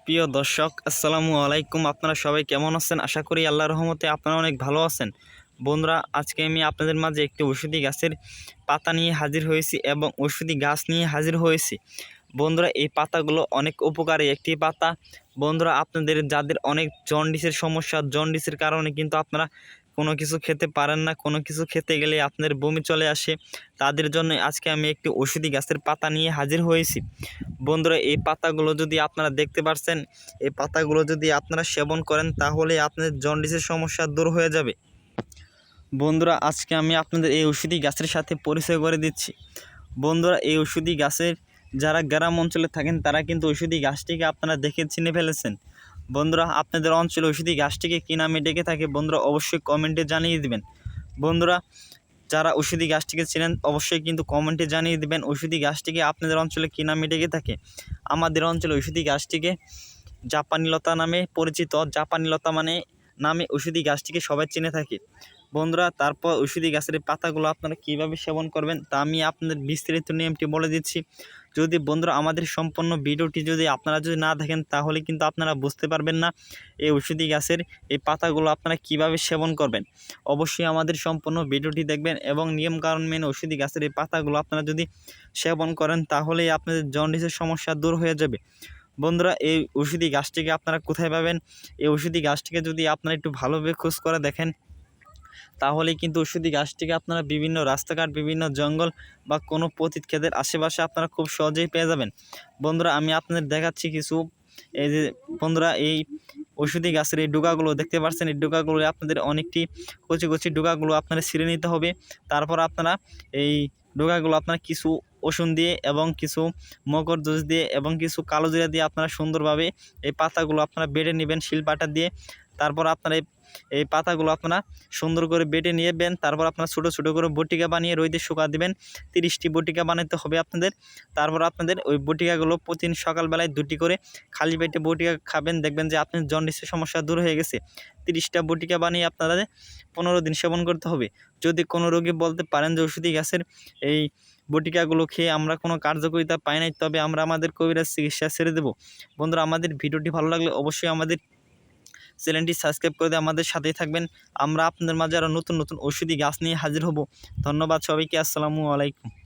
প্রিয় দর্শক আসসালামু আলাইকুম। আপনারা সবাই কেমন আছেন? আশা করি আল্লাহর রহমতে আপনারা অনেক ভালো আছেন। বন্ধুরা, আজকে আমি আপনাদের মাঝে একটি ঔষধি গাছের পাতা নিয়ে হাজির হয়েছি এবং ঔষধি গাছ নিয়ে হাজির হয়েছি। বন্ধুরা, এই পাতাগুলো অনেক উপকারী একটি পাতা। বন্ধুরা, আপনাদের যাদের অনেক জন্ডিসের সমস্যা, জন্ডিসের কারণে কিন্তু আপনারা কোনো কিছু খেতে পারেন না, কোনো কিছু খেতে গেলে আপনার বমি চলে আসে, তাদের জন্য আজকে আমি একটি ঔষধি গাছের পাতা নিয়ে হাজির হয়েছি। বন্ধুরা, এই পাতাগুলো যদি আপনারা দেখতে পাচ্ছেন, এই পাতাগুলো যদি আপনারা সেবন করেন তাহলে আপনাদের জন্ডিসের সমস্যা দূর হয়ে যাবে। বন্ধুরা, আজকে আমি আপনাদের এই ঔষধি গাছের সাথে পরিচয় করে দিচ্ছি। বন্ধুরা, এই ঔষধি গাছের যারা গ্রাম অঞ্চলে থাকেন তারা কিন্তু ঔষধি গাছটিকে আপনারা দেখে চিনে ফেলেছেন। বন্ধুরা, আপনাদের অঞ্চলে ঔষধি গাছটিকে কী নামে ডেকে থাকে বন্ধুরা অবশ্যই কমেন্টে জানিয়ে দিবেন। বন্ধুরা, যারা ঔষধি গাছটিকে চেনেন অবশ্যই কিন্তু কমেন্টে জানিয়ে দেবেন ঔষধি গাছটিকে আপনাদের অঞ্চলে কী নামে ডেকে থাকে। আমাদের অঞ্চলে ঔষধি গাছটিকে জাপানি লতা নামে পরিচিত। জাপানি লতা নামে ঔষধি গাছটিকে সবাই চিনে থাকে। বন্ধুরা, তারপর ঔষধি গাছের পাতাগুলো আপনারা কীভাবে সেবন করবেন তা আমি আপনাদের বিস্তারিত নিয়মটি বলে দিচ্ছি। যদি বন্ধুরা আমাদের সম্পূর্ণ ভিডিওটি আপনারা না দেখেন তাহলে কিন্তু আপনারা বুঝতে পারবেন না এই ঔষধি গাছের এই পাতাগুলো আপনারা কীভাবে সেবন করবেন। অবশ্যই আমাদের সম্পূর্ণ ভিডিওটি দেখবেন এবং নিয়মকানুন মেনে ঔষধি গাছের এই পাতাগুলো আপনারা যদি সেবন করেন তাহলেই আপনাদের জন্ডিসের সমস্যা দূর হয়ে যাবে। বন্ধুরা, এই ঔষধি গাছটিকে আপনারা কোথায় পাবেন? এই ঔষধি গাছটিকে যদি আপনারা একটু ভালোভাবে খোঁজ করে দেখেন তাহলে কিন্তু ঔষধি গাছটিকে আপনারা বিভিন্ন রাস্তাঘাট, বিভিন্ন জঙ্গল বা কোনো পতিত ক্ষেতের আশেপাশে আপনারা খুব সহজেই পেয়ে যাবেন। বন্ধুরা, আমি আপনাদের দেখাচ্ছি কিছু। এই যে বন্ধুরা, এই ঔষধি গাছের এই ডোকাগুলো দেখতে পাচ্ছেন, এই ডোকাগুলো আপনাদের অনেকটি কচি কচি ডোকাগুলো আপনারা ছিঁড়ে নিতে হবে। তারপর আপনারা এই ডোকাগুলো আপনারা কিছু ওষুধ দিয়ে এবং কিছু মগর জুস দিয়ে এবং কিছু কালো জিরা দিয়ে আপনারা সুন্দরভাবে এই পাতাগুলো আপনারা বেটে নেবেন শিলপাটা দিয়ে। তারপর আপনারা এই পাতাগুলো আপনারা সুন্দর করে বেটে নেবেন। তারপর আপনারা ছোটো ছোটো করে বটিকা বানিয়ে রোদে শুকা দেবেন। 30টি বটিকা বানাতে হবে আপনাদের। তারপর আপনাদের ওই বটিকাগুলো প্রতিদিন সকালবেলায় 2টি করে খালি পেটে বটিকা খাবেন, দেখবেন যে আপনার জন্ডিসের সমস্যা দূর হয়ে গেছে। 30টা বটিকা বানিয়ে আপনারা 15 দিন সেবন করতে হবে। যদি কোনো রোগী বলতে পারেন যে ঔষধি গাছের এই বটিকাগুলো খেয়ে আমরা কোনো কার্যকারিতা পাই নাই, তবে আমরা আমাদের কবিরাজ চিকিৎসা ছেড়ে দেব। বন্ধুরা, আমাদের ভিডিওটি ভালো লাগলে অবশ্যই আমাদের চ্যানেলটি সাবস্ক্রাইব করে দিয়ে আমাদের সাথেই থাকবেন। আমরা আপনাদের মাঝে আরও নতুন নতুন ঔষধি গাছ নিয়ে হাজির হব। ধন্যবাদ সবাইকে। আসসালামু আলাইকুম।